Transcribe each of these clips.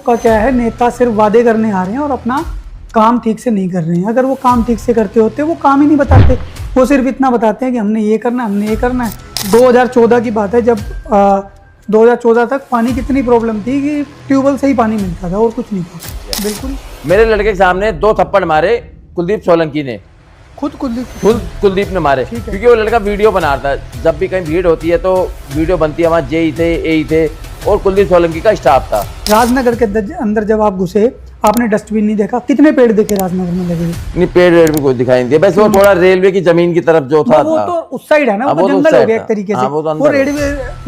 का क्या है, नेता सिर्फ वादे करने आ रहे हैं और अपना काम ठीक से नहीं कर रहे हैं। अगर वो काम ठीक से करते होते वो काम ही नहीं बताते, वो सिर्फ इतना बताते हैं कि हमने ये करना है, हमने ये करना है। 2014 की बात है जब 2014 तक पानी कितनी प्रॉब्लम थी कि ट्यूबवेल से ही पानी मिलता था और कुछ नहीं था। बिल्कुल मेरे लड़के के सामने 2 थप्पड़ मारे कुलदीप सोलंकी ने, खुद कुलदीप ने मारे, क्योंकि वो लड़का वीडियो बना रहा था। जब भी कहीं भीड़ होती है तो वीडियो बनती है, वहाँ जेई थे, एई थे और कुलदीप सोलंकी का स्टाफ था। राजनगर के अंदर जब आप घुसे आपने डस्टबिन नहीं देखा? कितने पेड़ देखे राजनगर में लगे? नहीं, पेड़ भी कुछ दिखाई नहीं दिया, बस वो थोड़ा रेलवे की जमीन की तरफ जो था, वो तो उस साइड है ना, वो जंगल हो गया एक तरीके से। वो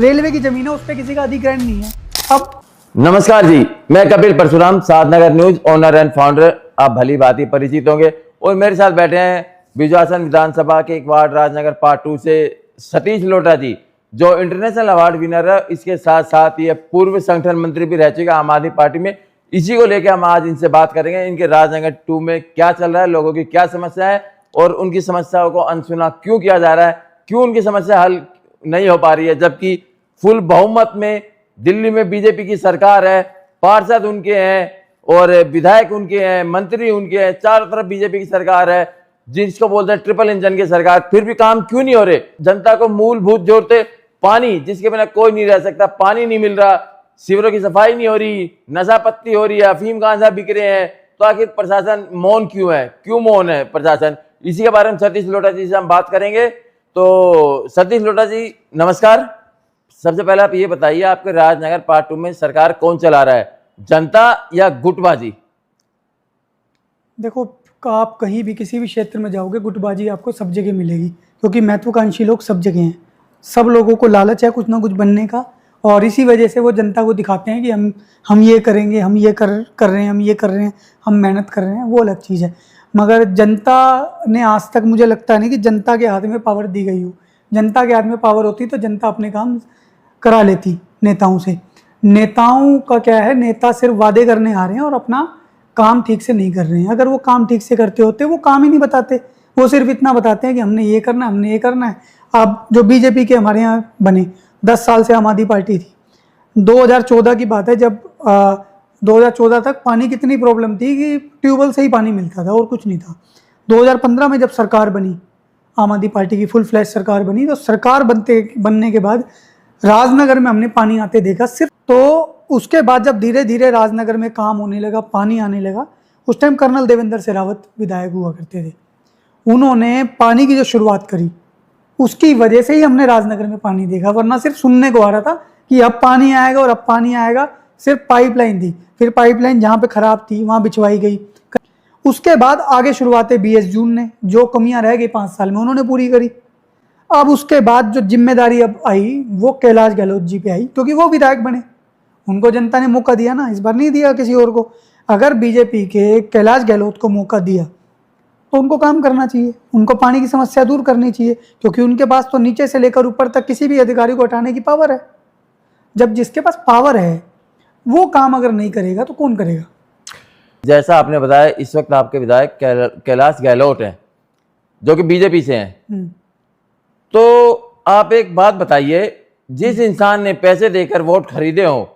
रेलवे की जमीन है, उस पर किसी का अधिग्रहण नहीं है। अब नमस्कार जी, मैं Kapil Parshuram, Sadhnagar news owner and founder. आप भली भांति परिचित होंगे और मेरे साथ बैठे हैं बिजवासन विधानसभा के एक वार्ड राजनगर पार्ट 2 से सतीश लोटा जी, जो इंटरनेशनल अवार्ड विनर है। इसके साथ साथ ये पूर्व संगठन मंत्री भी रह चुके आम आदमी पार्टी में। इसी को लेकर हम आज इनसे बात करेंगे, इनके राजनगर 2 में क्या चल रहा है, लोगों की क्या समस्या है और उनकी समस्याओं को अनसुना क्यों किया जा रहा है, क्यों उनकी समस्या हल नहीं हो पा रही है, जबकि फुल बहुमत में दिल्ली में बीजेपी की सरकार है, पार्षद उनके हैं और विधायक उनके हैं, मंत्री उनके हैं, चारों तरफ बीजेपी की सरकार है, जिसको बोलते हैं ट्रिपल इंजन की सरकार। फिर भी काम क्यों नहीं हो रहे? जनता को मूलभूत जरूरतें, पानी जिसके बिना कोई नहीं रह सकता, पानी नहीं मिल रहा, शिविरों की सफाई नहीं हो रही, नशा पत्ती हो रही है, अफीम गांजा बिक रहे हैं, तो आखिर प्रशासन मौन क्यों है? क्यों मौन है प्रशासन? इसी के बारे में सतीश लोटा जी से हम बात करेंगे। तो सतीश लोटा जी नमस्कार। सबसे पहले आप ये बताइए, आपके राजनगर पार्ट 2 में सरकार कौन चला रहा है, जनता या गुटबाजी? देखो, आप कहीं भी किसी भी क्षेत्र में जाओगे गुटबाजी आपको सब जगह मिलेगी, क्योंकि महत्वाकांक्षी लोग सब जगह हैं। सब लोगों को लालच है कुछ ना कुछ बनने का, और इसी वजह से वो जनता को दिखाते हैं कि हम ये करेंगे, हम ये कर रहे हैं, हम ये कर रहे हैं, हम मेहनत कर रहे हैं। वो अलग चीज़ है। मगर जनता ने आज तक, मुझे लगता नहीं कि जनता के हाथ में पावर दी गई हो। जनता के हाथ में पावर होती तो जनता अपने काम करा लेती नेताओं से। नेताओं का क्या है, नेता सिर्फ वादे करने आ रहे हैं और अपना काम ठीक से नहीं कर रहे हैं। अगर वो काम ठीक से करते होते वो काम ही नहीं बताते, वो सिर्फ इतना बताते हैं कि हमने ये करना है, हमने ये करना है। अब जो बीजेपी के हमारे यहाँ बने, 10 साल से आम आदमी पार्टी थी। 2014 की बात है जब 2014 तक पानी कितनी प्रॉब्लम थी कि ट्यूबवेल से ही पानी मिलता था और कुछ नहीं था। 2015 में जब सरकार बनी, आम आदमी पार्टी की फुल फ्लैश सरकार बनी, तो सरकार बनने के बाद राजनगर में हमने पानी आते देखा सिर्फ। तो उसके बाद जब धीरे धीरे राजनगर में काम होने लगा, पानी आने लगा, उस टाइम कर्नल देवेंद्र शेरावत विधायक हुआ करते थे। उन्होंने पानी की जो शुरुआत करी, उसकी वजह से ही हमने राजनगर में पानी देखा, वरना सिर्फ सुनने को आ रहा था कि अब पानी आएगा और अब पानी आएगा। सिर्फ पाइपलाइन थी, फिर पाइपलाइन जहाँ पे खराब थी वहाँ बिछवाई गई। उसके बाद आगे शुरुआतें BS जून ने, जो कमियां रह गई 5 साल में उन्होंने पूरी करी। अब उसके बाद जो जिम्मेदारी अब आई वो कैलाश गहलोत जी पे आई, क्योंकि वो विधायक बने, उनको जनता ने मौका दिया ना, इस बार नहीं दिया किसी और को। अगर बीजेपी के कैलाश गहलोत को मौका दिया तो उनको काम करना चाहिए, उनको पानी की समस्या दूर करनी चाहिए, क्योंकि उनके पास तो नीचे से लेकर ऊपर तक किसी भी अधिकारी को हटाने की पावर है। जब जिसके पास पावर है वो काम अगर नहीं करेगा तो कौन करेगा? जैसा आपने बताया, इस वक्त आपके विधायक कैलाश गहलोत हैं, जो कि बीजेपी से हैं। तो आप एक बात बताइए, जिस इंसान ने पैसे देकर वोट खरीदे हो,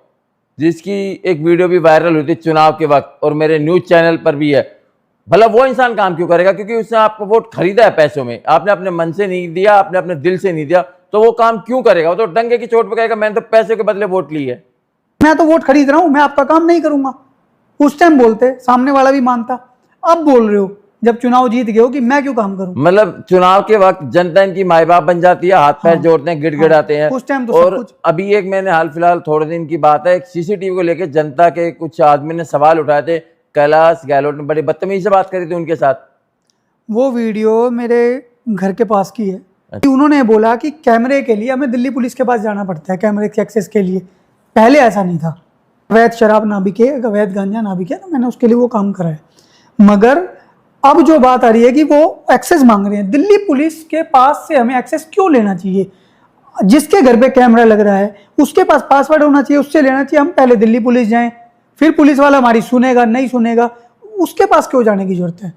जिसकी एक वीडियो भी वायरल हुई थी चुनाव के वक्त और मेरे न्यूज चैनल पर भी है, भला वो इंसान काम क्यों करेगा? क्योंकि उसने आपको वोट खरीदा है पैसों में, आपने अपने मन से नहीं दिया, आपने अपने दिल से नहीं दिया, तो वो काम क्यों करेगा? वो तो डंगे की चोट पे कहेगा मैंने तो पैसे के बदले वोट ली है। मैं तो वोट खरीद रहा हूं, मैं आपका काम नहीं करूंगा। उस टाइम बोलते, सामने वाला भी मानता। अब बोल रहे हो जब चुनाव जीत गए हो कि मैं क्यों काम करूं? मतलब चुनाव के वक्त जनता इनकी माई बाप बन जाती है, हाथ पैर जोड़ते हैं, गिड़गिड़ाते हैं। उस टाइम तो और अभी एक मैंने हाल फिलहाल थोड़े दिन की बात है, एक CCTV को लेकर जनता के कुछ आदमी ने सवाल उठाए थे, कैलाश गहलोत ने बड़ी बदतमीजी से बात करी थी उनके साथ। वो वीडियो मेरे घर के पास की है। उन्होंने बोला कि कैमरे के लिए हमें दिल्ली पुलिस के पास जाना पड़ता है, कैमरे के एक्सेस के लिए। पहले ऐसा नहीं था। अवैध शराब ना बिके, अवैध गांजा ना बिके, तो मैंने उसके लिए वो काम करा है। मगर अब जो बात आ रही है कि वो एक्सेस मांग रहे हैं, दिल्ली पुलिस के पास से हमें एक्सेस क्यों लेना चाहिए? जिसके घर पे कैमरा लग रहा है उसके पास पासवर्ड होना चाहिए, उससे लेना चाहिए। हम पहले दिल्ली पुलिस जाएं, फिर पुलिस वाला हमारी सुनेगा नहीं सुनेगा, उसके पास क्यों जाने की जरूरत है?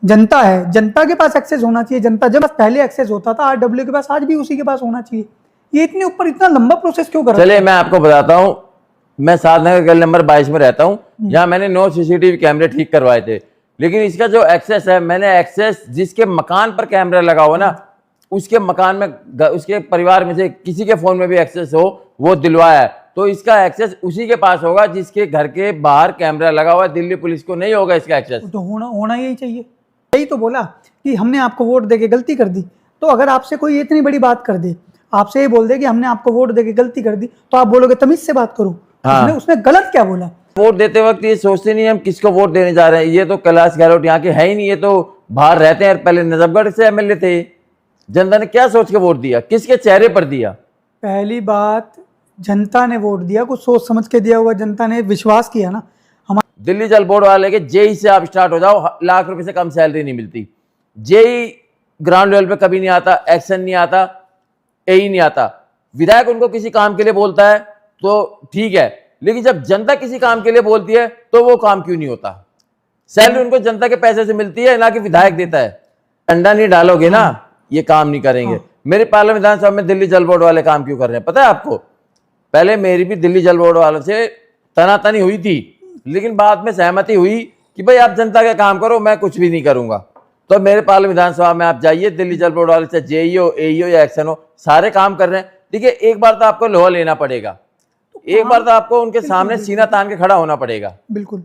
जनता है, जनता के पास एक्सेस होना चाहिए। जनता जब पहले एक्सेस होता था RW के पास, आज भी उसी के पास होना चाहिए। ये इतने ऊपर इतना लंबा प्रोसेस क्यों कर रहा है? चलिए मैं आपको बताता हूँ, मैं साधनगर गली नंबर 22 में रहता हूँ। यहाँ मैंने 9 सीसीटीवी कैमरे ठीक करवाए थे, लेकिन इसका जो एक्सेस है, मैंने एक्सेस जिसके मकान पर कैमरा लगा हुआ ना, उसके मकान में उसके परिवार में से किसी के फोन में भी एक्सेस हो वो दिलवाया है। तो इसका एक्सेस उसी के पास होगा जिसके घर के बाहर कैमरा लगा हुआ है। दिल्ली पुलिस को नहीं होगा इसका एक्सेस। तो होना यही चाहिए। यही तो बोला कि हमने आपको वोट देके गलती कर दी। तो अगर आपसे कोई इतनी बड़ी बात कर दे, आपसे ये बोल दे कि हमने आपको वोट देके गलती कर दी, तो आप बोलोगे तमीज से बात करो। हाँ। उसने गलत क्या बोला? वोट देते वक्त ये सोचते नहीं हम किसको वोट देने जा रहे हैं। ये तो कैलाश गहलोत यहाँ के है ही नहीं, ये तो बाहर रहते हैं। पहले नजफगढ़ से एमएलए थे। जनता ने क्या सोच के वोट दिया, किसके चेहरे पर दिया? पहली बात, जनता ने वोट दिया, कुछ सोच समझ के दिया हुआ। जनता ने विश्वास किया ना। हमारा दिल्ली जल बोर्ड वाले के जेई से आप स्टार्ट हो जाओ, लाख रुपए से कम सैलरी नहीं मिलती। जेई ग्राउंड लेवल पे कभी नहीं आता, एक्शन नहीं आता, एई नहीं आता। विधायक उनको किसी काम के लिए बोलता है तो ठीक है, लेकिन जब जनता किसी काम के लिए बोलती है तो वो काम क्यों नहीं होता? सैलरी उनको जनता के पैसे से मिलती है, ना कि विधायक देता है। अंडा नहीं डालोगे ना, ये काम नहीं करेंगे। मेरे पार्लियामेंट विधानसभा में दिल्ली जल बोर्ड वाले काम क्यों कर रहे हैं पता है आपको? पहले मेरी भी दिल्ली जल बोर्ड वालों से तनातनी हुई थी, लेकिन बाद में सहमति हुई कि भाई आप जनता का काम करो, मैं कुछ भी नहीं करूंगा। तो मेरे पार्लियामेंट विधानसभा में आप जाइए, दिल्ली जल बोर्ड वाले से जेई हो, एई हो या एक्शन हो, सारे काम कर रहे हैं। देखिए, एक बार तो आपको लोहा लेना पड़ेगा, एक बार तो आपको उनके सामने सीना तान के खड़ा होना पड़ेगा। बिल्कुल।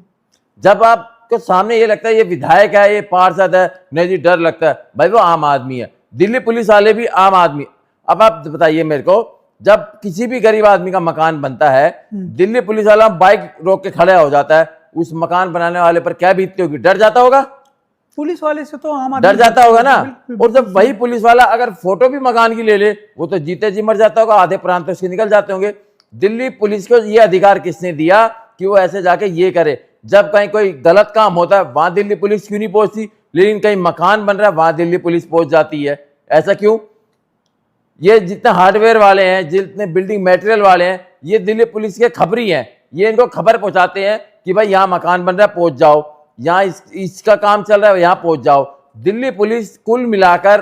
जब आपको सामने ये लगता है ये विधायक है, ये पार्षद है, नहीं जी डर लगता है, भाई वो आम आदमी है। दिल्ली पुलिस वाले भी आम आदमी। अब आप बताइए मेरे को, जब किसी भी गरीब आदमी का मकान बनता है, दिल्ली पुलिस वाला बाइक रोक के खड़ा हो जाता है, उस मकान बनाने वाले पर क्या बीतती होगी? डर जाता होगा? पुलिस वाले से तो आम डर जाता होगा ना। और जब वही पुलिस वाला अगर फोटो भी मकान की ले ले, वो तो जीते जी मर जाता होगा, आधे प्राण तो उसके निकल जाते होंगे। दिल्ली पुलिस को ये अधिकार किसने दिया कि वो ऐसे जाके ये करे? जब कहीं कोई गलत काम होता है वहां दिल्ली पुलिस क्यों नहीं पहुंचती, लेकिन कहीं मकान बन रहा है वहां दिल्ली पुलिस पहुंच जाती है? ऐसा क्यों? ये जितने हार्डवेयर वाले हैं, जितने बिल्डिंग मटेरियल वाले हैं, ये दिल्ली पुलिस के खबरी हैं। ये इनको खबर पहुंचाते हैं कि भाई यहाँ मकान बन रहा है, पहुंच जाओ, यहाँ इसका काम चल रहा है, यहाँ पहुंच जाओ। दिल्ली पुलिस कुल मिलाकर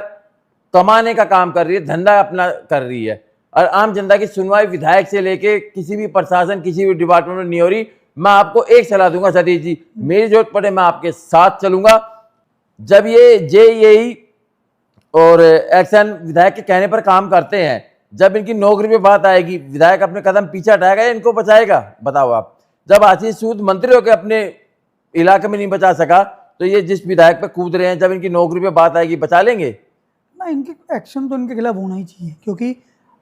कमाने का काम कर रही है, धंधा अपना कर रही है, और आम जनता की सुनवाई विधायक से लेके किसी भी प्रशासन, किसी भी डिपार्टमेंट में नहीं हो रही। मैं आपको एक सलाह दूंगा सतीश जी, मेरी जरूरत पड़े मैं आपके साथ चलूंगा। जब ये जेई और एक्शन विधायक के कहने पर काम करते हैं, जब इनकी नौकरी पे बात आएगी, विधायक अपने कदम पीछे हटाएगा या इनको बचाएगा? बताओ आप। जब आशीष सूद मंत्री होकर अपने इलाके में नहीं बचा सका, तो ये जिस विधायक पे कूद रहे हैं, जब इनकी नौकरी पे बात आएगी बचा लेंगे ना? इनके एक्शन तो इनके खिलाफ होना ही चाहिए, क्योंकि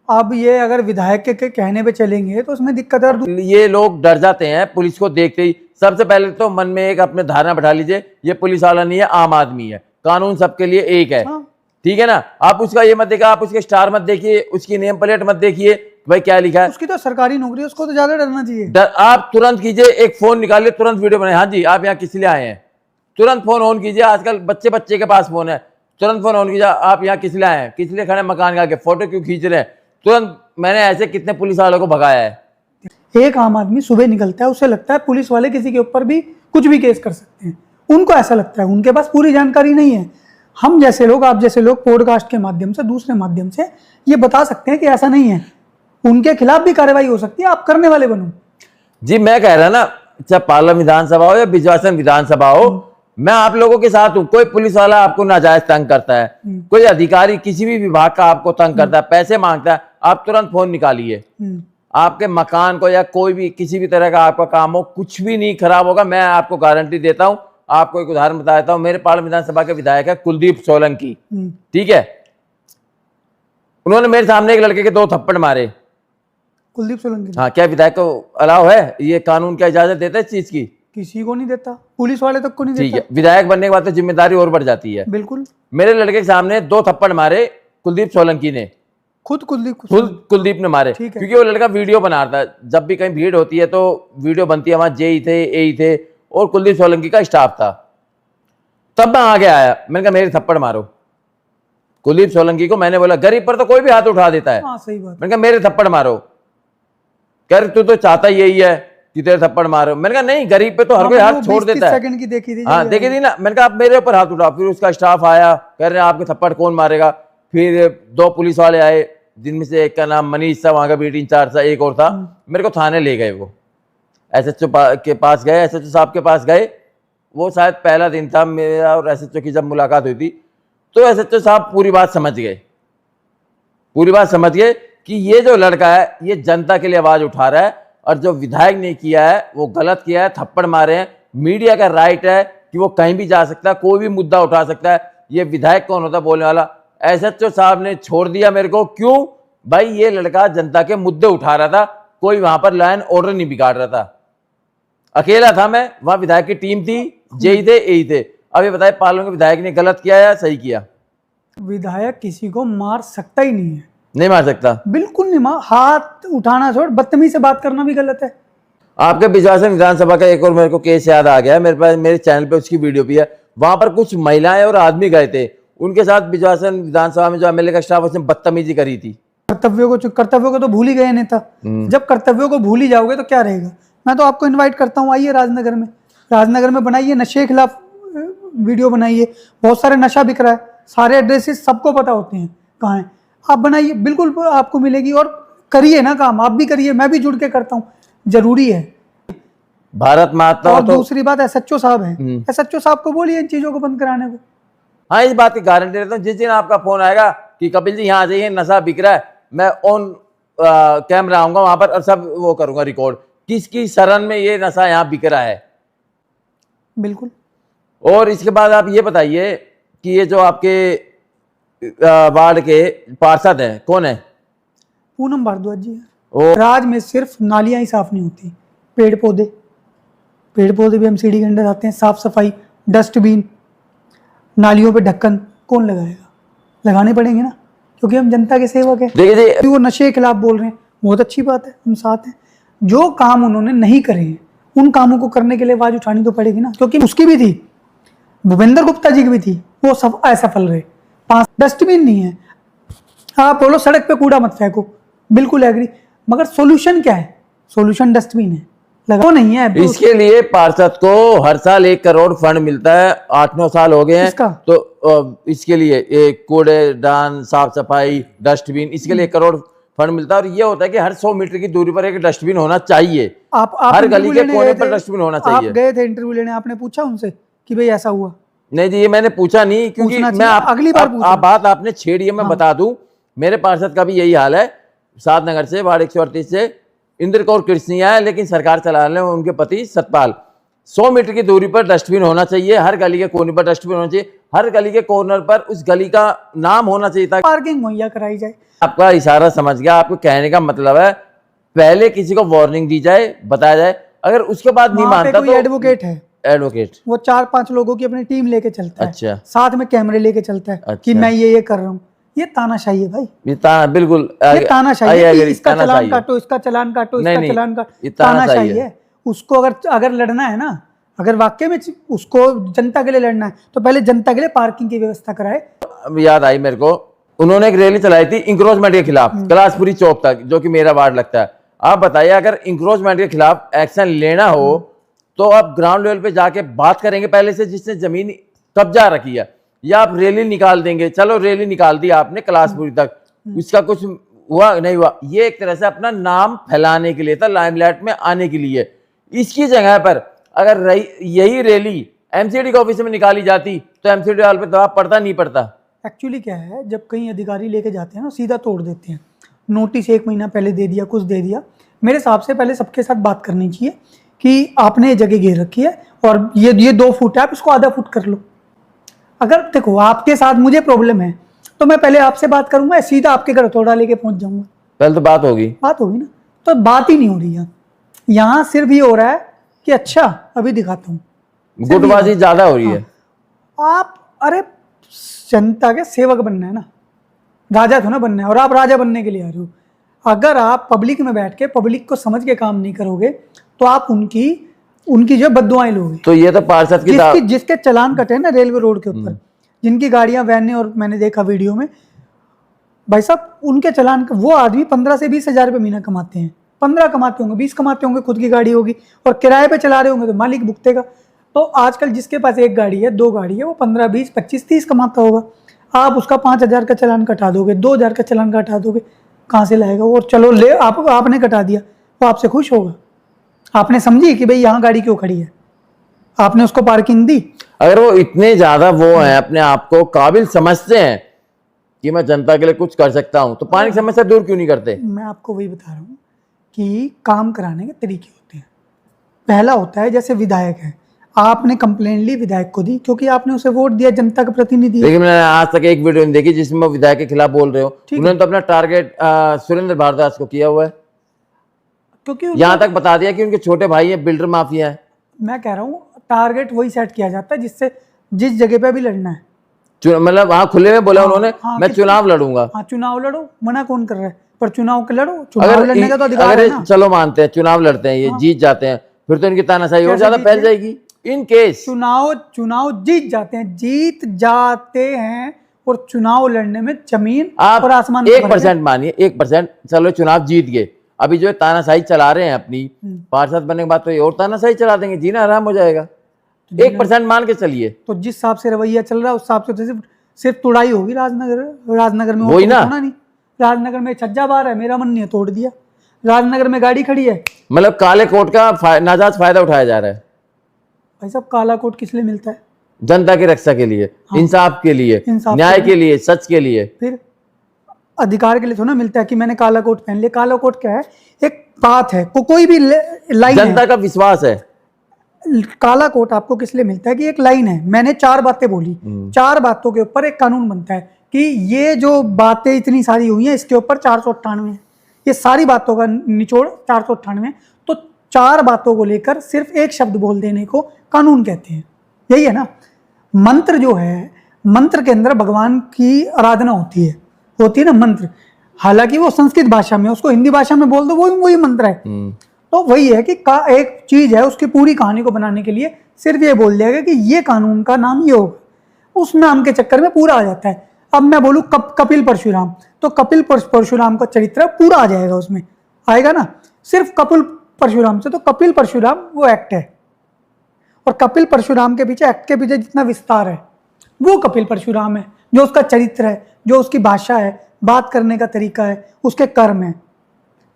अब ये अगर विधायक के कहने पे चलेंगे तो उसमें दिक्कत है। ये लोग डर जाते हैं पुलिस को देखते ही। सबसे पहले तो मन में एक अपने धारणा बैठा लीजिए, ये पुलिस वाला नहीं है, आम आदमी है, कानून सबके लिए एक है। ठीक है ना? आप उसका ये मत देखिए, आप उसके स्टार मत देखिए, उसकी नेम प्लेट मत देखिए भाई क्या लिखा है। उसकी तो सरकारी नौकरी है, उसको तो ज्यादा डरना चाहिए। आप तुरंत कीजिए, एक फोन निकालिए, तुरंत वीडियो बनाए, हाँ जी आप यहाँ किस लिए आए हैं, तुरंत फोन ऑन कीजिए। आजकल बच्चे के पास फोन है, तुरंत फोन ऑन कीजिए, आप यहाँ किस लिए आए हैं, किस लिए खड़े मकान का, फोटो क्यों खींच रहे हैं, तुरंत। मैंने ऐसे कितने पुलिस वालों को भगाया है। एक आम आदमी सुबह निकलता है, उसे लगता है पुलिस वाले किसी के ऊपर भी कुछ भी केस कर सकते हैं। उनको ऐसा लगता है, उनके पास पूरी जानकारी नहीं है। हम जैसे लोग, आप जैसे लोग पॉडकास्ट के माध्यम से, दूसरे माध्यम से ये बता सकते हैं कि ऐसा नहीं है। उनके खिलाफ भी कार्रवाई हो सकती है, आप करने वाले बनो। जी मैं कह रहा ना, चाहे पार्लियामेंट विधानसभा हो या बिजवासन विधानसभा हो, मैं आप लोगों के साथ हूं। कोई पुलिस वाला आपको नाजायज तंग करता है, कोई अधिकारी किसी भी विभाग का आपको तंग करता है, पैसे मांगता है, आप तुरंत फोन निकालिए। आपके मकान को या कोई भी किसी भी तरह का आपका काम हो, कुछ भी नहीं खराब होगा, मैं आपको गारंटी देता हूं। आपको एक उदाहरण बता देता हूं। मेरे पार्लियामेंट विधानसभा के विधायक है कुलदीप सोलंकी, ठीक है? उन्होंने मेरे सामने एक लड़के के 2 थप्पड़ मारे। कुलदीप सोलंकी? हाँ, क्या विधायक को अलाउ है? ये कानून क्या इजाजत देता है इस चीज की? किसी को नहीं देता, पुलिस वाले तक को नहीं देता। ठीक है, विधायक बनने के बाद तो जिम्मेदारी और बढ़ जाती है। बिल्कुल। मेरे लड़के के सामने 2 थप्पड़ मारे कुलदीप सोलंकी ने, खुद कुलदीप ने मारे, क्योंकि वो लड़का वीडियो बना रहा था। जब भी कहीं भीड़ होती है तो वीडियो बनती है, वहां जेई थे, एई थे और कुलदीप सोलंकी का स्टाफ था। तब मैं आगे आया, मैंने कहा मेरे थप्पड़ मारो। कुलदीप सोलंकी को मैंने बोला, गरीब पर तो कोई भी हाथ उठा देता है। हाँ, सही बात। मैंने कहा मेरे थप्पड़ मारो। कह रहे तू तो चाहता यही है कि तेरे थप्पड़ मारो। मैंने कहा नहीं, गरीब पे तो हर कोई हाथ छोड़ देता है। सेकंड की देखी थी। हाँ देखी थी ना। मैंने कहा आप मेरे ऊपर हाथ उठाओ। फिर उसका स्टाफ आया, कह रहे हैं आपके थप्पड़ कौन मारेगा। फिर 2 पुलिस वाले आए, जिनमें से एक का नाम मनीष था, वहां का बीट इंचार्ज था, एक और था। मेरे को थाने ले गए वो। एसएचओ के पास गए, एसएचओ साहब के पास गए। वो शायद पहला दिन था मेरा और एसएचओ की जब मुलाकात हुई थी, तो एसएचओ साहब पूरी बात समझ गए कि ये जो लड़का है ये जनता के लिए आवाज उठा रहा है, और जो विधायक ने किया है वो गलत किया है, थप्पड़ मारे हैं। मीडिया का राइट है कि वो कहीं भी जा सकता है, कोई भी मुद्दा उठा सकता है। ये विधायक कौन होता है बोलने वाला? एसएचओ साहब ने छोड़ दिया मेरे को। क्यों भाई? ये लड़का जनता के मुद्दे उठा रहा था, कोई वहां पर लाइन ऑर्डर नहीं बिगाड़ रहा था। अकेला था मैं, वहां विधायक की टीम थी, जेई थे, एई थे। अब ये बताए पालों के विधायक ने गलत किया या सही किया? विधायक किसी को मार सकता ही नहीं है, नहीं मार सकता, बिल्कुल नहीं। मार, हाथ उठाना छोड़, बदतमीज से बात करना भी गलत है। आपके बिजासन विधानसभा का एक और मेरे को केस याद आ गया, मेरे पास मेरे चैनल पे उसकी वीडियो भी है। वहां पर कुछ महिलाएं और आदमी गए थे, उनके साथ बिजासन विधानसभा में जो एमएलए का स्टाफ उसने बदतमीजी करी थी। कर्तव्यों को तो भूल ही गए नेता। जब कर्तव्यों को भूल ही जाओगे तो क्या रहेगा? मैं तो आपको इनवाइट करता हूँ, आइए राजनगर में बनाइए, नशे के खिलाफ वीडियो बनाइए। बहुत सारे नशा बिक रहा है, सारे एड्रेसेस सबको पता होते हैं कहाँ हैं। आप बनाइए, बिल्कुल आपको मिलेगी। और करिए ना काम, आप भी करिए, मैं भी जुड़ के करता हूँ, जरूरी है। भारत माता। और दूसरी बात एसएचओ साहब है, एसएचओ साहब को बोलिए इन चीजों को बंद कराने को। हाँ, इस बात की गारंटी देता हूँ, जिस दिन आपका फोन आएगा कि कपिल जी यहाँ आ जाइए, नशा बिक रहा है, मैं ऑन कैमरा आऊंगा वहां पर और सब वो करूंगा रिकॉर्ड, किसकी शरण में ये नशा यहाँ बिक रहा है। बिल्कुल। और इसके बाद आप ये बताइए कि ये जो आपके वार्ड के पार्षद हैं, कौन है? पूनम भारद्वाज जी है। राज में सिर्फ नालियां ही साफ नहीं होती, पेड़ पौधे भी एमसीडी के अंडर आते हैं। साफ सफाई, डस्टबिन, नालियों पे ढक्कन कौन लगाएगा? लगाने पड़ेंगे ना, क्योंकि हम जनता के सेवक हैं। देखिए जी, वो नशे के खिलाफ बोल रहे हैं, बहुत अच्छी बात है, हम साथ हैं। जो काम उन्होंने नहीं करे हैं उन कामों को करने के लिए आवाज उठानी तो पड़ेगी ना, क्योंकि उसकी भी थी, भूपेंद्र गुप्ता जी की भी थी, वो सब असफल रहे। 5 डस्टबिन नहीं है। आप बोलो सड़क पे कूड़ा मत फेंको, बिल्कुल एग्री, मगर सॉल्यूशन क्या है? सॉल्यूशन डस्टबिन है, लगाओ नहीं है। इसके लिए पार्षद को हर साल 1 करोड़ फंड मिलता है, 8-9 साल हो गए हैं। तो इसके लिए एक कूड़ेदान, साफ सफाई, डस्टबिन, इसके लिए 1 करोड़ फंड मिलता है। और ये होता है कि हर 100 मीटर की दूरी पर एक डस्टबिन होना चाहिए। आप हर गली के कोने पर डस्टबिन होना चाहिए। आप गए थे इंटरव्यू लेने, आपने पूछा उनसे कि भाई ऐसा हुआ? नहीं जी, ये मैंने पूछा नहीं, क्योंकि मैं अगली बार बात आपने छेड़ी है, मैं बता दूं, मेरे पार्षद का भी यही हाल है। सातनगर से वार्ड 138 से इंद्र कौर कृष्णिया है, लेकिन सरकार चला रहे हैं उनके पति सतपाल। 100 मीटर की दूरी पर डस्टबिन होना चाहिए, हर गली के कोने पर डस्टबिन होना चाहिए, हर गली के कॉर्नर पर उस गली का नाम होना चाहिए था। पार्किंग मुहैया कराई जाए। आपका इशारा समझ गया, आपको कहने का मतलब है पहले किसी को वार्निंग दी जाए, बताया जाए, अगर उसके बाद नहीं मानता तो एडवोकेट है, एडवोकेट वो 4-5 लोगों की अपनी टीम लेके चलता है। अच्छा। साथ में कैमरे लेके चलता है। कि मैं ये कर रहा हूँ। ये तानाशाही है भाई, बिल्कुल ये तानाशाही है। इसका चलान काटो, इसका चलान काटो, इसका चलान काटो, तानाशाही है। उसको अगर लड़ना है ना, अगर वाकई में उसको जनता के लिए लड़ना है तो पहले जनता के लिए पार्किंग की व्यवस्था कराए। याद आई मेरे को, उन्होंने एक रैली चलाई थी इंक्रोचमेंट के खिलाफ, कैलाशपुरी चौक तक, जो कि मेरा वार्ड लगता है। आप बताइए, अगर इंक्रोचमेंट के खिलाफ एक्शन लेना हो तो आप ग्राउंड लेवल पे जाके बात करेंगे पहले से, जिसने जमीन कब्जा रखी है, या आप रैली निकाल देंगे? चलो रैली निकाल दी आपने कैलाशपुरी तक, उसका कुछ हुआ नहीं हुआ, ये एक तरह से अपना नाम फैलाने के लिए था, लाइमलाइट में आने के लिए। इसकी जगह पर अगर यही रैली एमसीडी के ऑफिस में निकाली जाती तो एमसीडी वाले पे दबाव पड़ता नहीं पड़ता? एक्चुअली क्या है, जब कई अधिकारी लेके जाते हैं ना, सीधा तोड़ देते हैं। नोटिस 1 महीना पहले दे दिया, कुछ दे दिया। मेरे हिसाब से पहले सबके साथ बात करनी चाहिए कि आपने ये जगह घेर रखी है और ये 2 फुट है, आप इसको आधा फुट कर लो। अगर देखो आपके साथ मुझे प्रॉब्लम है तो मैं पहले आपसे बात करूंगा, सीधा आपके घर थोड़ा लेके पहुंच जाऊंगा। पहले तो बात होगी ना, तो बात ही नहीं हो रही। यहाँ सिर्फ ये हो रहा है कि अच्छा अभी दिखाता हूँ, गुटबाजी ज्यादा हो रही है। आप अरे जनता के सेवक बनना है ना, राजा तो ना बनना है, और आप राजा बनने के लिए आ रहे हो। अगर आप पब्लिक में बैठ के पब्लिक को समझ के काम नहीं करोगे तो आप उनकी जो बद्दुआएं लोगे। तो ये तो पार्षद की जिसके चालान कटे ना रेलवे रोड के ऊपर, जिनकी गाड़ियां वैन, और मैंने देखा वीडियो में भाई साहब, उनके चालान, वो आदमी 15 से 20 हजार रुपये महीना कमाते हैं। 15 कमाते होंगे, 20 कमाते होंगे, खुद की गाड़ी होगी, और किराए पे चला रहे होंगे तो मालिक भुगतेगा। तो आजकल जिसके पास 1 गाड़ी है, 2 गाड़ी है, वो 15, 20, 25, 30 कमाता होगा। आप उसका 5,000 का चालान कटा दोगे, 2,000 का चालान कटा दोगे, कहाँ से लाएगा वो? चलो ले, आपने कटा दिया, वो आपसे खुश होगा? आपने समझी कि भाई यहाँ गाड़ी क्यों खड़ी है, आपने उसको पार्किंग दी। अगर वो इतने ज्यादा वो हैं, अपने आप को काबिल समझते हैं कि मैं जनता के लिए कुछ कर सकता हूं, तो पानी की समस्या दूर क्यों नहीं करते? मैं आपको वही बता रहा हूँ कि काम कराने के तरीके होते हैं। पहला होता है जैसे विधायक है, आपने कंप्लेंट ली विधायक को दी क्योंकि आपने उसे वोट दिया, जनता का प्रतिनिधि है। लेकिन मैंने आज तक एक वीडियो नहीं देखी जिसमें वो विधायक के खिलाफ बोल रहे हो। उन्होंने तो अपना टारगेट सुरेंद्र भारद्वाज को किया हुआ है, क्योंकि यहाँ तक बता दिया कि उनके छोटे भाई है बिल्डर माफिया है। मैं कह रहा हूँ टारगेट वही सेट किया जाता है जिससे जिस जगह पे भी लड़ना है। मतलब हाँ खुले में बोला उन्होंने, मैं कि चुनाव लड़ूंगा। हाँ चुनाव लड़ो, मना कौन कर रहा है, पर चुनाव के लड़ो, चुनाव लड़ने का तो अधिकार अगर है ना। चलो मानते हैं चुनाव लड़ते हैं, ये जीत जाते हैं, फिर तो इनकी तानाशाही और ज्यादा फैल जाएगी। इन केस चुनाव जीत जाते हैं और चुनाव लड़ने में जमीन आप और आसमान 1% मानिए, 1%, चलो चुनाव जीत गए, अभी जो तानाशाही चला रहे हैं अपनी पार्षद बनने के बाद तो ये और तानाशाही चला देंगे, जीना आराम हो जाएगा। 1% मान के चलिए, तो जिस हिसाब से रवैया चल रहा है उस हिसाब से तो सिर्फ तुड़ाई होगी राजनगर में। वही ना, नहीं, राजनगर में छज्जा बार है, मेरा मन नहीं है, तोड़ दिया। राजनगर में गाड़ी खड़ी है, मतलब काले कोट का नाजायज फायदा उठाया जा रहा है। भाई साहब काला कोट किस लिए मिलता है? जनता की रक्षा के लिए, इंसाफ के लिए, न्याय के लिए, सच के लिए। फिर अधिकार के लिए थोड़ा मिलता है कि मैंने काला कोट पहन लिया। काला कोट क्या है? एक बात है, कोई भी लाइन, जनता का विश्वास है। काला कोट आपको किस लिए मिलता है कि एक लाइन है, मैंने 4 बातें बोली, 4 बातों के ऊपर एक कानून बनता है कि ये जो बातें इतनी सारी हुई हैं इसके ऊपर 498 है, ये सारी बातों का निचोड़ 498 है। तो 4 बातों को लेकर सिर्फ एक शब्द बोल देने को कानून कहते हैं, यही है ना। मंत्र जो है, मंत्र के अंदर भगवान की आराधना होती है ना मंत्र, हालांकि वो संस्कृत भाषा में, उसको हिंदी भाषा में बोल दो वही मंत्र है। तो वही है कि एक चीज है, उसकी पूरी कहानी को बनाने के लिए सिर्फ ये बोल दिया गया कि ये कानून का नाम ये होगा, उस नाम के चक्कर में पूरा आ जाता है। अब मैं बोलूँ कपिल परशुराम, तो कपिल परशुराम का चरित्र पूरा आ जाएगा, उसमें आएगा ना। सिर्फ कपिल परशुराम से, तो कपिल परशुराम वो एक्ट है, और कपिल परशुराम के पीछे, एक्ट के पीछे जितना विस्तार है वो कपिल परशुराम है, जो उसका चरित्र है, जो उसकी भाषा है, बात करने का तरीका है, उसके कर्म है।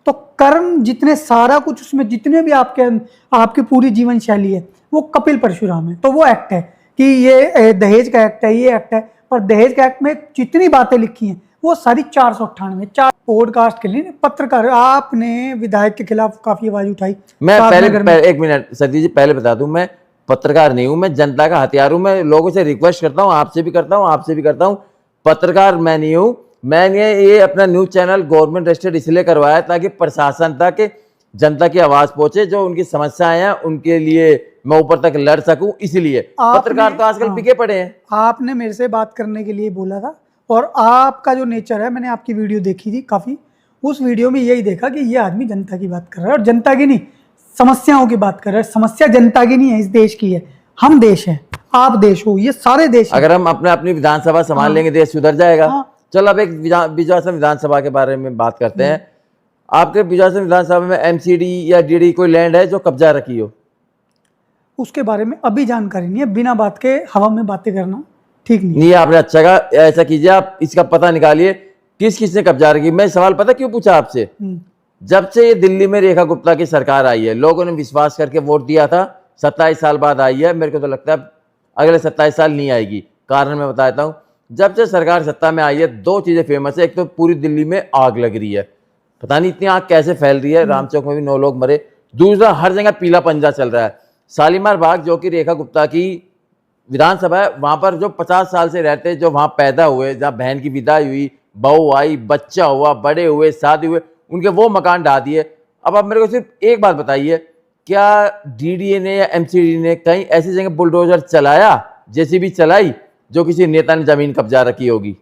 तो कर्म जितने सारा कुछ उसमें, जितने भी आपकी पूरी जीवन शैली है, वो कपिल परशुराम है। तो वो एक्ट है कि ये दहेज का एक्ट है, ये एक्ट है, पर दहेज के एक्ट में जितनी बातें लिखी हैं वो सारी 498 4 पॉडकास्ट के लिए। पत्रकार, आपने विधायक के खिलाफ काफी आवाज उठाई। मैं पहले 1 मिनट सती जी पहले बता दूं, मैं पत्रकार नहीं हूं, मैं जनता का हथियार हूं। मैं लोगों से रिक्वेस्ट करता हूं, आपसे भी करता हूं, पत्रकार मैं नहीं हूं। मैंने ये अपना न्यूज चैनल गवर्नमेंट रजिस्टर्ड इसलिए करवाया ताकि प्रशासन तक जनता की आवाज पहुंचे, जो उनकी समस्याएं हैं उनके लिए मैं ऊपर तक लड़ सकूं, इसलिए। पत्रकार तो आजकल पिके पड़े हैं। आपने मेरे से बात करने के लिए बोला था, और आपका जो नेचर है, मैंने आपकी वीडियो देखी थी काफी, उस वीडियो में यही देखा कि ये आदमी जनता की बात कर रहा है, और जनता की नहीं, समस्याओं की बात कर रहा है। समस्या जनता की नहीं है, इस देश की है। हम देश है, आप देश हो, ये सारे देश। अगर हम अपनी विधानसभा संभाल लेंगे, देश सुधर जाएगा। चलो अब एक बिजवासन विधानसभा के बारे में बात करते हैं। आपके बिजवासन विधानसभा में एमसीडी या डीडी कोई लैंड है जो कब्जा रखी हो? उसके बारे में अभी जानकारी नहीं है, बिना बात के हवा में बातें करना ठीक नहीं। आपने अच्छा कहा, ऐसा कीजिए, आप इसका पता निकालिए किस किस ने कब्जा रखी। मैं सवाल पता क्यों पूछा आपसे? जब से ये दिल्ली में रेखा गुप्ता की सरकार आई है, लोगों ने विश्वास करके वोट दिया था, 27 साल बाद आई है। मेरे को तो लगता है अगले 27 साल नहीं आएगी। कारण मैं बता देता हूँ। जब से सरकार सत्ता में आई है, 2 चीजें फेमस है। एक तो पूरी दिल्ली में आग लग रही है, पता नहीं इतनी आग कैसे फैल रही है, राम चौक में भी 9 लोग मरे। दूसरा, हर जगह पीला पंजा चल रहा है। शालीमार बाग जो कि रेखा गुप्ता की विधानसभा है, वहां पर जो 50 साल से रहते, जो वहां पैदा हुए, जहाँ बहन की विदाई हुई, बहू आई, बच्चा हुआ, बड़े हुए, शादी हुए, उनके वो मकान ढा दिए। अब आप मेरे को सिर्फ एक बात बताइए, क्या डीडीए ने या एमसीडी ने कहीं ऐसी जगह बुलडोजर चलाया, जेसीबी चलाई, जो किसी नेता ने जमीन कब्जा रखी होगी?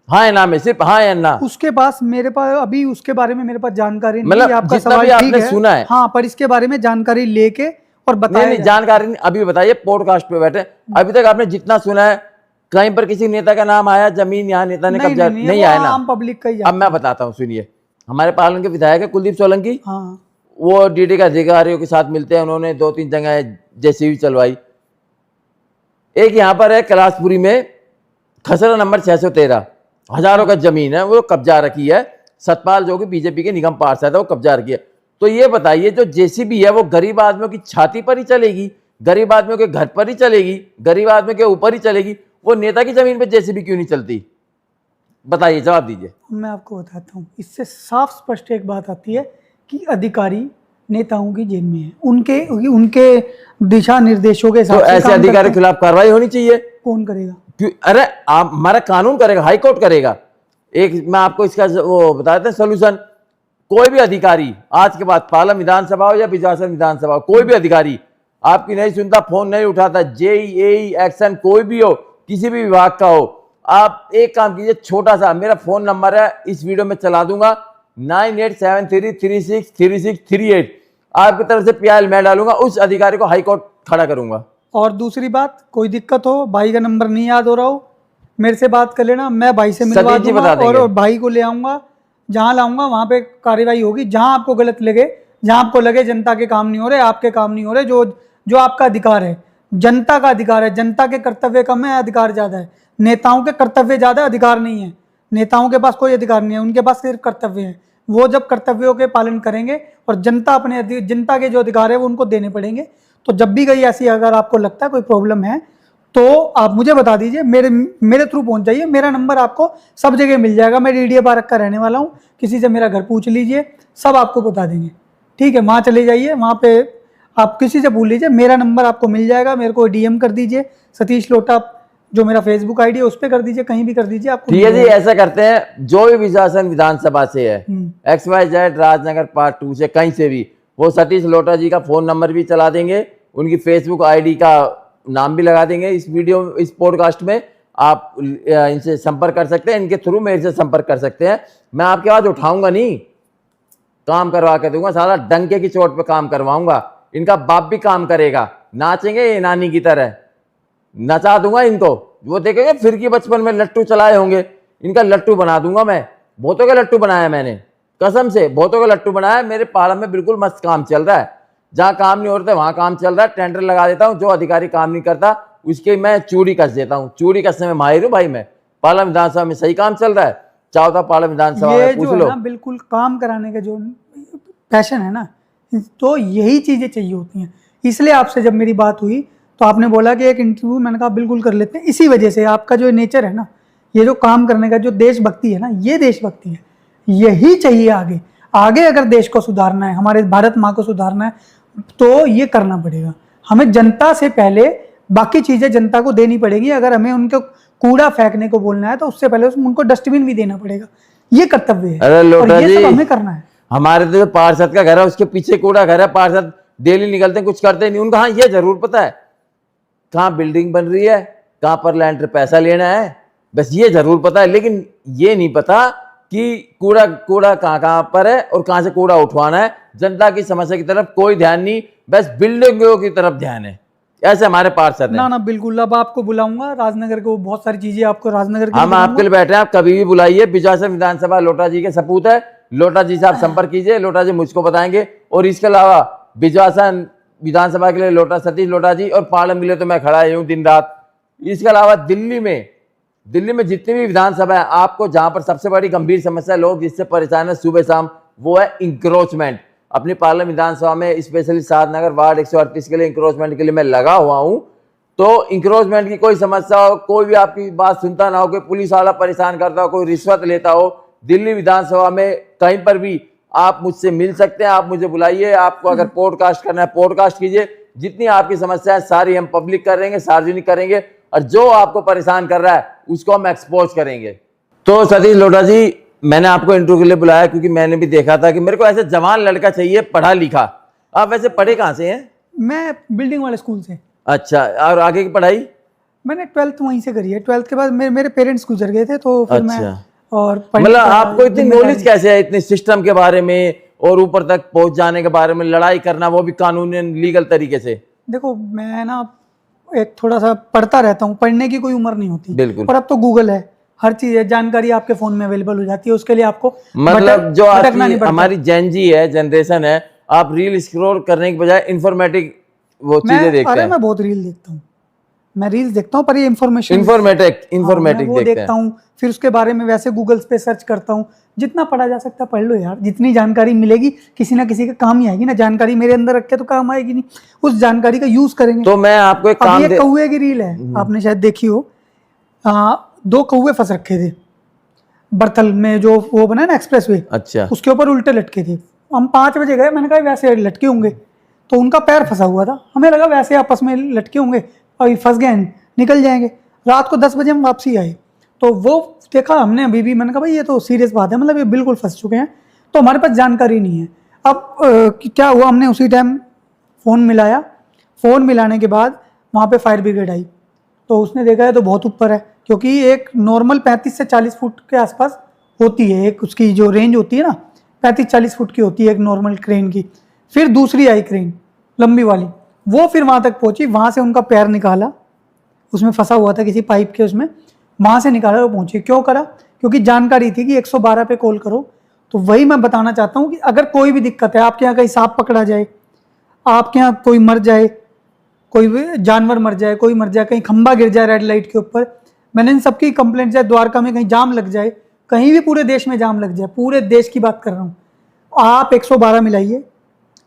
हाँ या ना में, सिर्फ हाँ या ना। उसके पास मेरे पास अभी उसके बारे में मेरे पास जानकारी नहीं। मतलब आपका जितना सवाल भी आपने ठीक है, सुना है, हाँ, पर इसके बारे में जानकारी लेके और बताया। नहीं जानकारी नहीं, अभी बताइए, पॉडकास्ट पे बैठे। अभी तक आपने जितना सुना है, कहीं पर किसी नेता का नाम आया, जमीन यहाँ नेता ने कब्जा नहीं आया ना? आम पब्लिक का ही। अब मैं बताता हूँ, सुनिए। हमारे पालन के विधायक है कुलदीप सोलंकी, हाँ, वो डीडी के अधिकारियों के साथ मिलते हैं। उन्होंने 2-3 जगह जेसीबी चलवाई। एक यहाँ पर है कैलाशपुरी में, खसरा नंबर 613, हजारों का जमीन है, वो कब्जा रखी है। सतपाल जो कि बीजेपी के निगम पार्षद है, वो कब्जा रखी है। तो ये बताइए, जो जेसीबी है वो गरीब आदमियों की छाती पर ही चलेगी, गरीब आदमियों के घर पर ही चलेगी, गरीब आदमियों के ऊपर ही चलेगी, वो नेता की जमीन पे जेसीबी क्यों नहीं चलती? बताइए, जवाब दीजिए। मैं आपको बताता हूँ, इससे साफ स्पष्ट एक बात आती है कि अधिकारी नेताओं की जेब में है, उनके उनके दिशा निर्देशों के तो हिसाब से ऐसे काम अधिकारी करते के हैं। खिलाफ कार्रवाई होनी चाहिए। कौन करेगा? क्यों? अरे आप, हमारा कानून करेगा, हाई कोर्ट करेगा। एक मैं आपको इसका वो बताते हैं सोल्यूशन। कोई भी अधिकारी आज के बाद, पालम विधानसभा हो या बिजासन विधानसभा हो, कोई भी अधिकारी आपकी नहीं सुनता, फोन नहीं उठाता, जेई एक्शन कोई भी हो, किसी भी विभाग का हो, आप एक काम कीजिए, छोटा सा मेरा फोन नंबर है, इस वीडियो में चला दूंगा, 9873363638। आपकी तरफ से पीआईएल मैं डालूंगा, उस अधिकारी को हाई कोर्ट खड़ा करूंगा। और दूसरी बात, कोई दिक्कत हो, भाई का नंबर नहीं याद हो रहा हो, मेरे से बात कर लेना, मैं भाई से मिलवा सतीश जी दूंगा बता देंगे। और भाई को ले आऊंगा, जहां लाऊंगा वहां पे कार्रवाई होगी। जहां आपको गलत लगे, जहां आपको लगे जनता के काम नहीं हो रहे, आपके काम नहीं हो रहे, जो जो आपका अधिकार है, जनता का अधिकार है, जनता के कर्तव्य कम है, अधिकार ज्यादा है। नेताओं के कर्तव्य ज्यादा है, अधिकार नहीं है। नेताओं के पास कोई अधिकार नहीं है, उनके पास सिर्फ कर्तव्य है। वो जब कर्तव्यों के पालन करेंगे और जनता के जो अधिकार है वो उनको देने पड़ेंगे। तो जब भी कहीं ऐसी अगर आपको लगता है कोई प्रॉब्लम है तो आप मुझे बता दीजिए, मेरे थ्रू पहुंच जाइए। मेरा नंबर आपको सब जगह मिल जाएगा। मैं डीडीए पार्क का रहने वाला हूँ, किसी से मेरा घर पूछ लीजिए, सब आपको बता देंगे। ठीक है, वहाँ चले जाइए, वहाँ पे आप किसी से पूछ लीजिए, मेरा नंबर आपको मिल जाएगा। मेरे को डीएम कर दीजिए, सतीश लोटा जो मेरा फेसबुक आईडी है उस पर कर दीजिए, कहीं भी कर दीजिए, आपको ठीक है जी, ऐसा करते हैं, जो भी विशासन विधानसभा से है, XYZ राजनगर पार्ट 2 से, कहीं से भी, वो सतीश लोटा जी का फोन नंबर भी चला देंगे, उनकी फेसबुक आईडी का नाम भी लगा देंगे इस वीडियो, इस पॉडकास्ट में। आप इनसे संपर्क कर सकते हैं, इनके थ्रू मेरे से संपर्क कर सकते हैं। मैं आपकी आवाज उठाऊंगा नहीं, काम करवा के दूंगा, सारा डंके की चोट पे काम करवाऊंगा। इनका बाप भी काम करेगा, नाचेंगे ये नानी की तरह, नचा दूंगा इनको। वो देखेंगे फिर की बचपन में लट्टू चलाए होंगे, इनका लट्टू बना दूंगा मैं। बहुतों का लट्टू बनाया मैंने, कसम से बहुतों का लट्टू बनाया। मेरे पालम में बिल्कुल मस्त काम चल रहा है, जहां काम नहीं हो रहा वहां काम चल रहा है। टेंडर लगा देता हूं, जो अधिकारी काम नहीं करता उसके मैं चूड़ी कस देता हूं। चूड़ी कसने में माहिर हूं भाई मैं। पालम विधानसभा में सही काम चल रहा है, चाहो तो पालम विधानसभा में पूछ लो। बिल्कुल काम कराने का जो पैशन है ना, तो यही चीजें चाहिए होती हैं। इसलिए आपसे जब मेरी बात हुई तो आपने बोला कि एक इंटरव्यू, मैंने कहा बिल्कुल कर लेते हैं। इसी वजह से आपका जो नेचर है ना, ये जो काम करने का जो देशभक्ति है ना, ये देशभक्ति है, यही चाहिए आगे। आगे अगर देश को सुधारना है, हमारे भारत माँ को सुधारना है, तो ये करना पड़ेगा हमें। जनता से पहले बाकी चीजें जनता को देनी पड़ेगी। अगर हमें उनको कूड़ा फेंकने को बोलना है तो उससे पहले उनको डस्टबिन भी देना पड़ेगा। ये कर्तव्य है, अरे लोटा और ये जी, सब हमें करना है। हमारे तो जो पार्षद का घर है उसके पीछे कूड़ा घर है, पार्षद डेली निकलते हैं, कुछ करते नहीं। उनको हाँ ये जरूर पता है कहाँ बिल्डिंग बन रही है, कहाँ पर लैंड पर पैसा लेना है, बस ये जरूर पता है। लेकिन ये नहीं पता कि कूड़ा कहाँ पर है और कहाँ से कूड़ा उठवाना है। जनता की समस्या की तरफ कोई ध्यान नहीं, बस बिल्डिंगों की तरफ ध्यान है। ऐसे हमारे पार्षद हैं। ना बिल्कुल, अब आपको बुलाऊंगा राजनगर को, बहुत सारी चीजें आपको राजनगर की हम आपके लिए बैठे हैं, आप कभी भी बुलाइए। बिजासन विधानसभा लोटा जी के सपूत है, लोटा जी से आप संपर्क कीजिए, लोटा जी मुझको बताएंगे। और इसके अलावा बिजासन विधानसभा के लिए लोटा सतीश लोटा जी, और पालम के लिए तो मैं खड़ा ही हूँ दिन रात। इसके अलावा दिल्ली में जितनी भी विधानसभा है, आपको जहां पर सबसे बड़ी गंभीर समस्या लोग जिससे परेशान है सुबह शाम, वो है इंक्रोचमेंट। अपनी पार्लियामेंट विधानसभा में स्पेशली शादनगर वार्ड 138 के लिए इंक्रोचमेंट के लिए मैं लगा हुआ हूं। तो इंक्रोचमेंट की कोई समस्या हो, कोई भी आपकी बात सुनता ना हो, कोई पुलिस वाला परेशान करता हो, कोई रिश्वत लेता हो, दिल्ली विधानसभा में कहीं पर भी आप मुझसे मिल सकते हैं। आप मुझे बुलाइए, आपको अगर पॉडकास्ट करना है पॉडकास्ट कीजिए। जितनी आपकी समस्या है सारी हम पब्लिक करेंगे, सार्वजनिक करेंगे, और जो आपको परेशान कर रहा है उसको हम एक्सपोज करेंगे। तो सतीश लोटा जी, मैंने आपको इंटरव्यू के लिए बुलाया क्योंकि मैंने भी देखा था कि मेरे को ऐसे जवान लड़का चाहिए, पढ़ा लिखा। आप वैसे पढ़े कहाँ से हैं? मैं बिल्डिंग वाले स्कूल से। अच्छा, और आगे की पढ़ाई? मैंने 12th वहीं से करी है। 12th के बाद मेरे पेरेंट्स गुजर गए थे, तो फिर मैं अच्छा। और मतलब आपको इतनी नॉलेज कैसे है इतने सिस्टम के बारे में और ऊपर तक पहुंच जाने के बारे में, लड़ाई करना वो भी कानूनी लीगल तरीके से? देखो, मैं ना एक थोड़ा सा पढ़ता रहता हूँ, पढ़ने की कोई उम्र नहीं होती। बिल्कुल। और अब तो गूगल है, हर चीज है, जानकारी आपके फोन में अवेलेबल हो जाती है। उसके लिए आपको मतलब जो आज भटकना नहीं पड़ता। हमारी जेन जी है, जनरेशन है, आप रील स्क्रॉल करने के बजाय इंफॉर्मेटिव वो चीजें देखते हैं। मैं बहुत रील देखता हूँ, मैं रील्स देखता हूँ, पर ये इन्फॉर्मेशन इंफॉर्मेटिव वो देखता हूँ, फिर उसके बारे में वैसे गूगल पे सर्च करता हूँ। जितना पढ़ा जा सकता है पढ़ लो यार, जितनी जानकारी मिलेगी किसी ना किसी के काम ही आएगी ना। जानकारी मेरे अंदर रखे तो काम आएगी नहीं, उस जानकारी का यूज करेंगे। तो मैं आपको एक अब काम ये कौवे की रील है, आपने शायद देखी हो। 2 कौवे फंस रखे थे बर्तल में, जो वो बना है ना एक्सप्रेस वे, अच्छा, उसके ऊपर उल्टे लटके थे। हम 5 बजे गए, मैंने कहा वैसे लटके होंगे, तो उनका पैर फंसा हुआ था, हमें लगा वैसे आपस में लटके होंगे और फंस गए, निकल जाएंगे। रात को 10 बजे हम वापसी आए तो वो देखा हमने अभी भी, मैंने कहा भाई ये तो सीरियस बात है, मतलब ये बिल्कुल फंस चुके हैं, तो हमारे पास जानकारी नहीं है। अब क्या हुआ, हमने उसी टाइम फ़ोन मिलाया। फ़ोन मिलाने के बाद वहाँ पे फायर ब्रिगेड आई, तो उसने देखा है तो बहुत ऊपर है, क्योंकि एक नॉर्मल 35 से 40 फुट के आसपास होती है, एक उसकी जो रेंज होती है ना 35-40 फुट की होती है एक नॉर्मल क्रेन की। फिर दूसरी आई क्रेन लंबी वाली, वो फिर वहाँ तक पहुँची, वहाँ से उनका पैर निकाला, उसमें फंसा हुआ था किसी पाइप के उसमें, वहाँ से निकाला और पहुँची। क्यों करा? क्योंकि जानकारी थी कि 112 पे कॉल करो। तो वही मैं बताना चाहता हूँ कि अगर कोई भी दिक्कत है, आपके यहाँ कहीं सांप पकड़ा जाए, आपके यहाँ कोई मर जाए, कोई भी जानवर मर जाए, कोई मर जाए, कहीं खंबा गिर जाए रेड लाइट के ऊपर, मैंने इन सबकी कंप्लेंट जाए, द्वारका में कहीं जाम लग जाए, कहीं भी पूरे देश में जाम लग जाए, पूरे देश की बात कर रहा हूँ, आप 112 मिलाइए,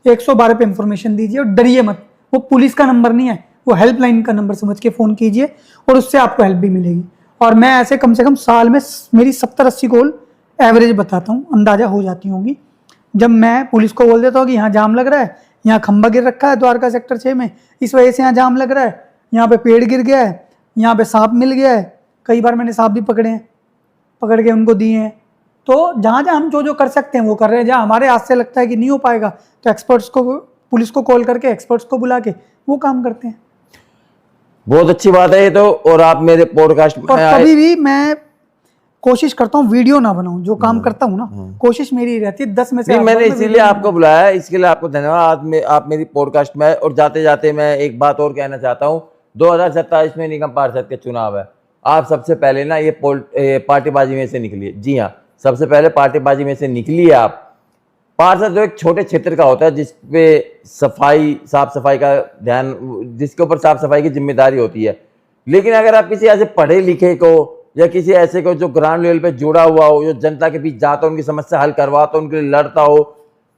112 पे इंफॉर्मेशन दीजिए और डरिए मत। वो पुलिस का नंबर नहीं है, वो हेल्पलाइन का नंबर समझ के फ़ोन कीजिए और उससे आपको हेल्प भी मिलेगी। और मैं ऐसे कम से कम साल में मेरी 70-80 कॉल एवरेज बताता हूँ, अंदाज़ा हो जाती होंगी। जब मैं पुलिस को बोल देता हूँ कि यहाँ जाम लग रहा है, यहाँ खंबा गिर रखा है द्वारका सेक्टर 6 में, इस वजह से यहाँ जाम लग रहा है, यहाँ पे पेड़ गिर गया है, यहाँ पे सांप मिल गया है, कई बार मैंने सांप भी पकड़े हैं, पकड़ के उनको दिए हैं। तो जहाँ जहाँ हम जो कर सकते हैं वो कर रहे हैं। जहाँ हमारे हाथ से लगता है कि नहीं हो पाएगा, तो एक्सपर्ट्स को, पुलिस को कॉल करके एक्सपर्ट्स को बुला के वो काम करते हैं। बहुत अच्छी बात है ये तो। और आप मेरे पॉडकास्ट में और कभी भी मैं कोशिश करता हूँ वीडियो ना बनाऊं, जो काम करता हूँ ना, कोशिश मेरी रहती है 10 में से। मैंने इसीलिए आपको बुलाया है, इसके लिए आपको धन्यवाद। आप मेरी पॉडकास्ट में। और जाते जाते मैं एक बात और कहना चाहता हूँ, 2027 में निगम पार्षद के चुनाव है। आप सबसे पहले ना ये पार्टीबाजी में से निकलिए। जी हाँ, सबसे पहले पार्टीबाजी में से निकलिए आप। पार्षद जो एक छोटे क्षेत्र का होता है, जिसपे साफ सफाई का ध्यान, जिसके ऊपर साफ सफाई की जिम्मेदारी होती है। लेकिन अगर आप किसी ऐसे पढ़े लिखे को या किसी ऐसे को जो ग्राउंड लेवल पे जुड़ा हुआ हो, जो जनता के बीच जाता हो, उनकी समस्या हल करवाता हो, उनके लिए लड़ता हो,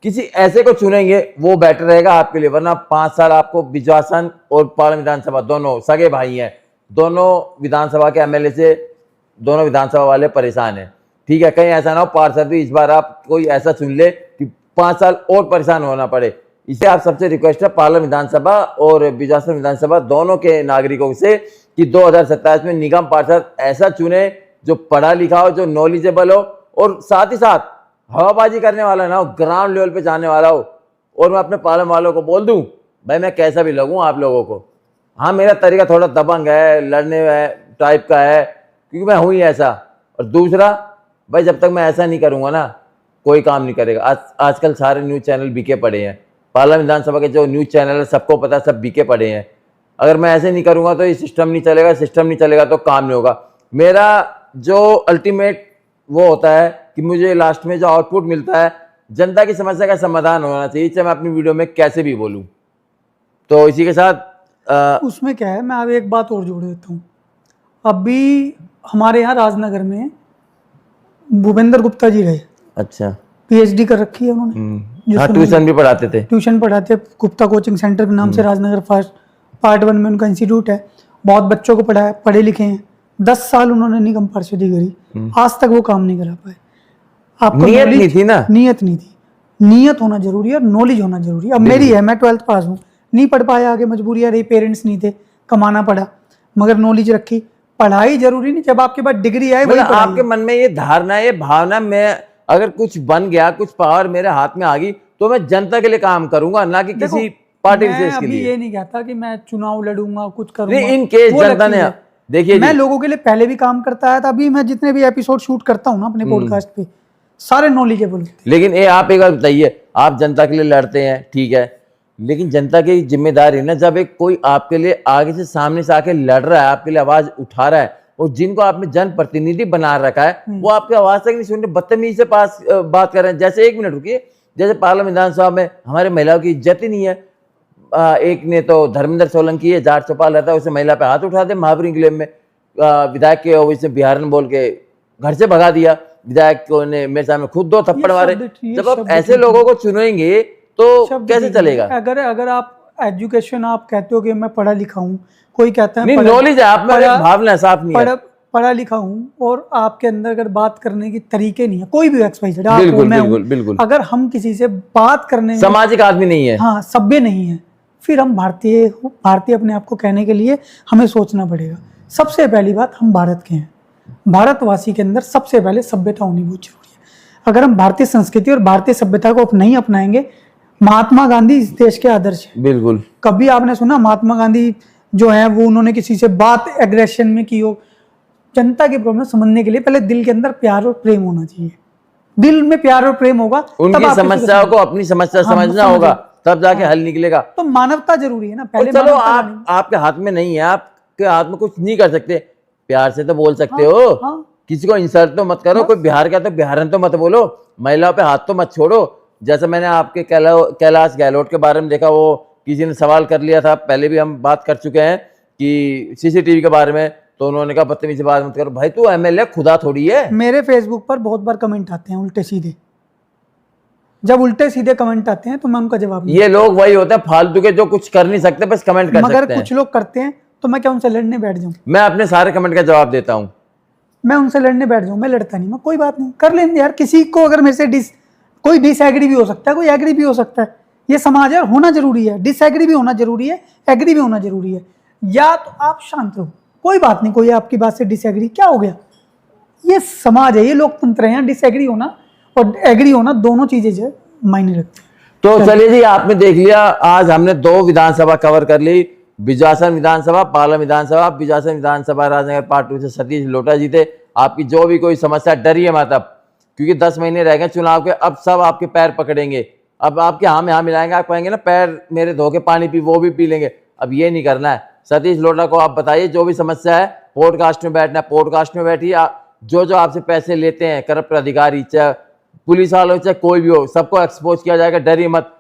किसी ऐसे को चुनेंगे वो बेटर रहेगा आपके लिए। वरना 5 साल आपको बिजवासन और पाल विधानसभा दोनों सगे भाई हैं, दोनों विधानसभा के एमएलए से दोनों विधानसभा वाले परेशान हैं। ठीक है, कहीं ऐसा ना हो पार्षद भी इस बार आप कोई ऐसा चुन ले कि 5 साल और परेशान होना पड़े। इसे आप सबसे रिक्वेस्ट है पार्लियामेंट विधानसभा और बिजासन विधानसभा दोनों के नागरिकों से कि 2027 में निगम पार्षद ऐसा चुने जो पढ़ा लिखा हो, जो नॉलेजेबल हो और साथ ही साथ हवाबाजी करने वाला ना हो, ग्राउंड लेवल पे जाने वाला हो। और मैं अपने पार्लियामेंट वालों को बोल दूं, भाई मैं कैसा भी लगूं आप लोगों को, हाँ मेरा तरीका थोड़ा दबंग है, लड़ने टाइप का है, क्योंकि मैं हूं ही ऐसा। और दूसरा भाई, जब तक मैं ऐसा नहीं करूंगा ना, कोई काम नहीं करेगा। आजकल सारे न्यूज़ चैनल बिके पड़े हैं, पार्लियामेंट विधानसभा के जो न्यूज़ चैनल है सबको पता है, सब बिके पड़े हैं। अगर मैं ऐसे नहीं करूंगा तो ये सिस्टम नहीं चलेगा, सिस्टम नहीं चलेगा तो काम नहीं होगा। मेरा जो अल्टीमेट वो होता है कि मुझे लास्ट में जो आउटपुट मिलता है, जनता की समस्या का समाधान होना चाहिए, चाहे मैं अपनी वीडियो में कैसे भी बोलूँ। तो इसी के साथ उसमें क्या है, मैं अब एक बात और जोड़ देता हूँ। अभी हमारे यहाँ राजनगर में भूपेंद्र गुप्ता जी रहे, अच्छा, पीएचडी कर रखी है उन्होंने। हाँ, ट्यूशन भी पढ़ाते थे, ट्यूशन पढ़ाते, गुप्ता कोचिंग सेंटर के नाम से राजनगर पार्ट 1 में उनका इंस्टीट्यूट है। बहुत बच्चों को पढ़ाया, पढ़े लिखे हैं। 10 साल उन्होंने निगम पार्षदी करी, आज तक वो काम नहीं करा पाए। आपको नियत नहीं थी ना, नियत नहीं थी। नियत होना जरूरी है और नॉलेज होना जरूरी है। अब मेरी है, मैं 12th पास हूँ, नहीं पढ़ पाया, आगे मजबूरियां रही, पेरेंट्स नहीं थे, कमाना पड़ा, मगर नॉलेज रखी। पढ़ाई जरूरी नहीं, जब आपके पास डिग्री आए, मतलब आपके मन में ये धारणा, ये भावना, मैं अगर कुछ बन गया, कुछ पावर मेरे हाथ में आ गई तो मैं जनता के लिए काम करूंगा, ना कि किसी पार्टी विशेष के लिए। ये नहीं कहता कि मैं चुनाव लड़ूंगा, कुछ करूंगा। इन केस जनता ने, देखिए मैं लोगों के लिए पहले भी काम करता आया था। अभी मैं जितने भी एपिसोड शूट करता हूँ ना अपने पॉडकास्ट पे, सारे नॉलेजेबल। लेकिन ये आप एक बार बताइए, आप जनता के लिए लड़ते हैं, ठीक है, लेकिन जनता की जिम्मेदारी ना, जब एक कोई आपके लिए आगे से सामने से आके लड़ रहा है, आपके लिए आवाज उठा रहा है, और जिनको आपने जनप्रतिनिधि बना रखा है वो आपकी आवाज तक नहीं सुन रहे, बदतमीजी से बात कर रहे हैं। जैसे 1 मिनट रुकिए, जैसे पार्लियामेंट विधानसभा में हमारे महिलाओं की इज्जत ही नहीं है, एक ने तो धर्मेंद्र सोलंकी है, जाट चौपाल रहता है, उसे महिला पे हाथ उठा दे महापुरी क्लेम में, विधायक के ऑफिस में बिहारन बोल के घर से भगा दिया, विधायक को ने मेरे सामने खुद 2 थप्पड़ मारे। जब आप ऐसे लोगों को चुनेंगे तो कैसे चलेगा? अगर आप एजुकेशन आप कहते हो कि मैं पढ़ा लिखा हूँ, कोई कहता है नहीं, नॉलेज है आप में, भावना साफ नहीं है। पढ़ा लिखा हूँ और आपके अंदर अगर बात करने की तरीके नहीं है, कोई भी XYZ, बिल्कुल बिल्कुल बिल्कुल, अगर हम किसी से बात करने में सामाजिक आदमी नहीं है, हाँ सभ्य नहीं है, फिर हम भारतीय अपने आप को कहने के लिए हमें सोचना पड़ेगा। सबसे पहली बात, हम भारत के हैं, भारतवासी के अंदर सबसे पहले सभ्यता होनी बहुत जरूरी है। अगर हम भारतीय संस्कृति और भारतीय सभ्यता को नहीं अपनाएंगे, महात्मा गांधी इस देश के आदर्श हैं। बिल्कुल, कभी आपने सुना महात्मा गांधी जो है वो उन्होंने किसी से बात एग्रेशन में की हो? जनता की प्रॉब्लम समझने के लिए पहले दिल के अंदर प्यार और प्रेम होना चाहिए। दिल में प्यार और प्रेम होगा, उनकी समस्याओं को अपनी समस्या समझना होगा, तब जाके हल निकलेगा। तो मानवता जरूरी है ना पहले। चलो आपके हाथ में नहीं है, आपके हाथ में कुछ नहीं कर सकते, प्यार से तो बोल सकते हो, किसी को इंसल्ट तो मत करो, कोई बिहार का तो बिहारन तो मत बोलो, महिलाओं पे हाथ तो मत छोड़ो। जैसे मैंने आपके कैलाश गहलोत के बारे में देखा, वो किसी ने सवाल कर लिया था, पहले भी हम बात कर चुके हैं कि CCTV के बारे में, तो उन्होंने कहा बदतमीजी से बात मत करो। भाई तू MLA खुदा थोड़ी है। मेरे फेसबुक पर बहुत बार कमेंट आते हैं उल्टे सीधे, जब उल्टे सीधे कमेंट आते हैं तो मैं उनका जवाब नहीं। ये लोग वही होते हैं फालतू के जो कुछ कर नहीं सकते, बस कमेंट कर सकते हैं। मगर कुछ लोग करते हैं तो मैं क्या उनसे लड़ने बैठ जाऊं? मैं अपने सारे कमेंट का जवाब देता हूं। मैं उनसे लड़ने बैठ जाऊं? मैं लड़ता नहीं, मैं कोई बात नहीं, कर लेंगे यार। किसी को अगर मेरे से कोई डिसएग्री भी हो सकता है, कोई एग्री भी हो सकता है, ये समाज है, होना जरूरी है। डिसएग्री भी होना जरूरी है, एग्री भी होना जरूरी है। या तो आप शांत रहो, कोई बात नहीं, कोई आपकी बात से डिसएग्री, क्या हो गया? ये समाज है, ये लोकतंत्र है, डिसएग्री होना और एग्री होना दोनों चीजें जो मायने रखती है। तो चलिए जी, आपने देख लिया, आज हमने 2 विधानसभा कवर कर ली, बिजासन विधानसभा, पालम विधानसभा। बिजासन विधानसभा राजनगर पार्ट 2 से सतीश लोटा जीते। आपकी जो भी कोई समस्या, डरिए मत अब, क्योंकि 10 महीने रह गए चुनाव के, अब सब आपके पैर पकड़ेंगे, अब आपके हाँ में हाँ मिलाएंगे, आप कहेंगे ना पैर मेरे धो के पानी पी, वो भी पी लेंगे। अब ये नहीं करना है। सतीश लोटा को आप बताइए, जो भी समस्या है पॉडकास्ट में बैठना है, पॉडकास्ट में बैठिए। जो आपसे पैसे लेते हैं करप्ट अधिकारी, चाहे पुलिस वाले, चाहे कोई भी हो, सबको एक्सपोज किया जाएगा, डरिए मत।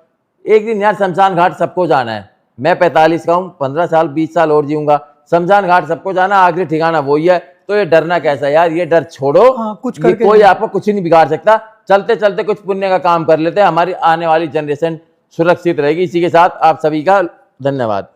एक दिन यार शमशान घाट सबको जाना है। मैं 45 का हूँ, 15 साल 20 साल और जीऊंगा, शमशान घाट सबको जाना, आखिरी ठिकाना वही है। तो ये डरना कैसा यार, ये डर छोड़ो। कुछ करके कोई आपको कुछ नहीं बिगाड़ सकता। चलते चलते कुछ पुण्य का काम कर लेते हैं, हमारी आने वाली जनरेशन सुरक्षित रहेगी। इसी के साथ आप सभी का धन्यवाद।